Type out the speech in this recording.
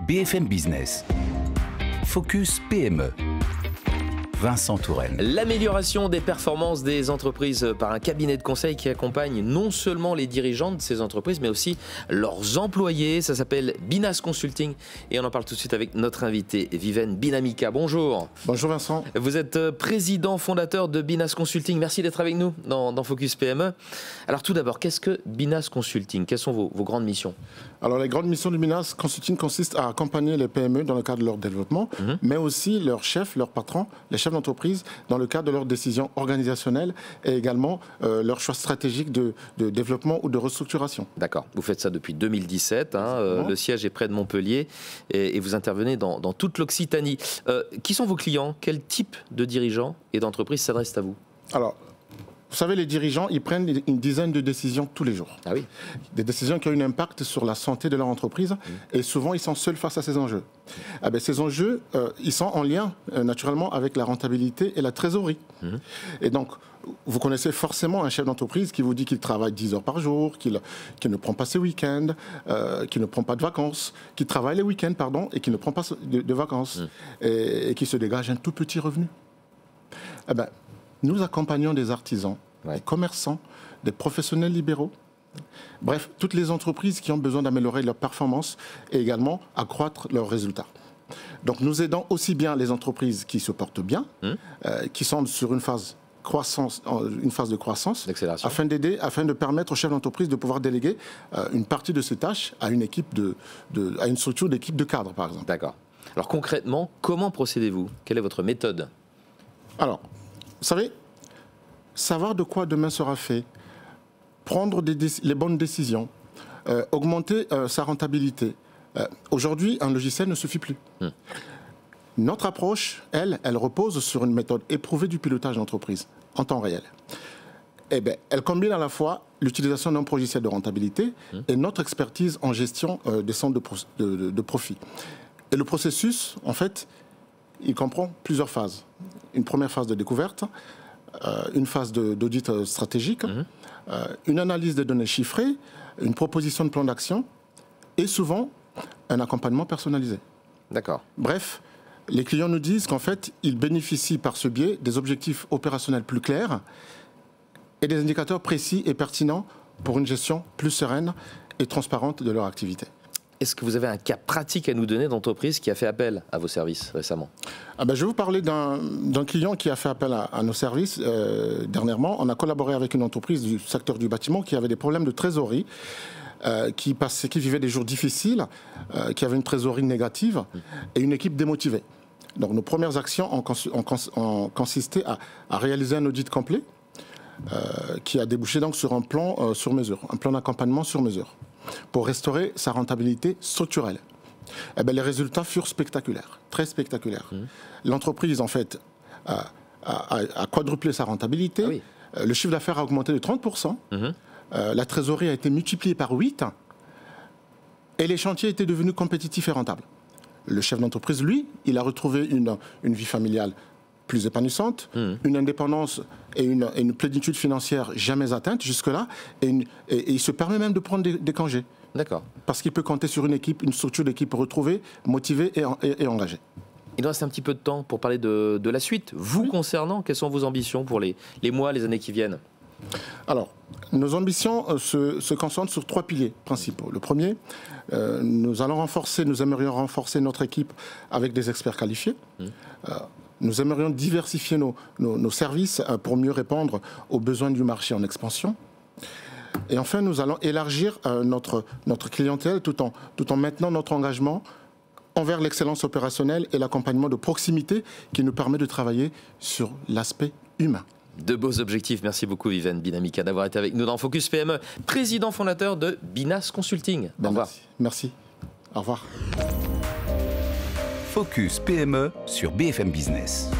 BFM Business. Focus PME. Vincent Touraine. L'amélioration des performances des entreprises par un cabinet de conseil qui accompagne non seulement les dirigeants de ces entreprises, mais aussi leurs employés. Ça s'appelle Binas Consulting et on en parle tout de suite avec notre invité, Viven Binamika. Bonjour. Bonjour Vincent. Vous êtes président fondateur de Binas Consulting. Merci d'être avec nous dans Focus PME. Alors tout d'abord, qu'est-ce que Binas Consulting? Quelles sont vos grandes missions? Alors les grandes missions de Binas Consulting consistent à accompagner les PME dans le cadre de leur développement, mais aussi leurs chefs, leurs patrons, les chefs d'entreprise dans le cadre de leurs décisions organisationnelles et également leurs choix stratégiques de développement ou de restructuration. D'accord. Vous faites ça depuis 2017. Le siège est près de Montpellier et vous intervenez dans toute l'Occitanie. Qui sont vos clients? Quel type de dirigeants et d'entreprises s'adressent à vous? Alors, vous savez, les dirigeants, ils prennent une dizaine de décisions tous les jours. Ah oui. Des décisions qui ont un impact sur la santé de leur entreprise et souvent, ils sont seuls face à ces enjeux. Ah ben, ces enjeux, ils sont en lien naturellement avec la rentabilité et la trésorerie. Et donc, vous connaissez forcément un chef d'entreprise qui vous dit qu'il travaille 10 heures par jour, qu'il ne prend pas ses week-ends, qu'il ne prend pas de vacances, qu'il travaille les week-ends, pardon, et qu'il ne prend pas de vacances, et qui se dégage un tout petit revenu. Eh ben, nous accompagnons des artisans, des commerçants, des professionnels libéraux, bref, toutes les entreprises qui ont besoin d'améliorer leur performance et également accroître leurs résultats. Donc nous aidons aussi bien les entreprises qui se portent bien, qui sont sur une phase de croissance, afin de permettre aux chefs d'entreprise de pouvoir déléguer une partie de ces tâches à une équipe à une structure d'équipe de cadre, par exemple. D'accord. Alors concrètement, comment procédez-vous? Quelle est votre méthode? Alors, vous savez, savoir de quoi demain sera fait, prendre les bonnes décisions, augmenter sa rentabilité. Aujourd'hui, un logiciel ne suffit plus. Notre approche, elle repose sur une méthode éprouvée du pilotage d'entreprise en temps réel. Eh bien, elle combine à la fois l'utilisation d'un logiciel de rentabilité et notre expertise en gestion des centres de profit. Et le processus, en fait, il comprend plusieurs phases. Une première phase de découverte, une phase d'audit stratégique, une analyse des données chiffrées, une proposition de plan d'action et souvent un accompagnement personnalisé. D'accord. Bref, les clients nous disent qu'en fait, ils bénéficient par ce biais des objectifs opérationnels plus clairs et des indicateurs précis et pertinents pour une gestion plus sereine et transparente de leur activité. Est-ce que vous avez un cas pratique à nous donner d'entreprise qui a fait appel à vos services récemment? Je vais vous parler d'un client qui a fait appel à nos services dernièrement. On a collaboré avec une entreprise du secteur du bâtiment qui avait des problèmes de trésorerie, qui vivait des jours difficiles, qui avait une trésorerie négative et une équipe démotivée. Donc nos premières actions ont consisté à réaliser un audit complet qui a débouché donc sur un plan sur mesure, un plan d'accompagnement sur mesure, pour restaurer sa rentabilité structurelle. Eh bien, les résultats furent spectaculaires, très spectaculaires. L'entreprise, en fait, a quadruplé sa rentabilité. Ah oui. Le chiffre d'affaires a augmenté de 30%. La trésorerie a été multipliée par 8. Et les chantiers étaient devenus compétitifs et rentables. Le chef d'entreprise, lui, il a retrouvé une vie familiale plus épanouissante, une indépendance et une plénitude financière jamais atteinte jusque-là, et il se permet même de prendre des congés. D'accord. Parce qu'il peut compter sur une équipe, une structure d'équipe retrouvée, motivée et engagée. Il nous reste un petit peu de temps pour parler de la suite. Vous concernant, quelles sont vos ambitions pour les mois, les années qui viennent? Alors, nos ambitions se concentrent sur 3 piliers principaux. Le premier, nous aimerions renforcer notre équipe avec des experts qualifiés. Nous aimerions diversifier nos services pour mieux répondre aux besoins du marché en expansion. Et enfin, nous allons élargir notre clientèle tout en maintenant notre engagement envers l'excellence opérationnelle et l'accompagnement de proximité qui nous permet de travailler sur l'aspect humain. De beaux objectifs. Merci beaucoup, Viven Binamika, d'avoir été avec nous dans Focus PME, président fondateur de Binas Consulting. Au revoir. Merci. Au revoir. Focus PME sur BFM Business.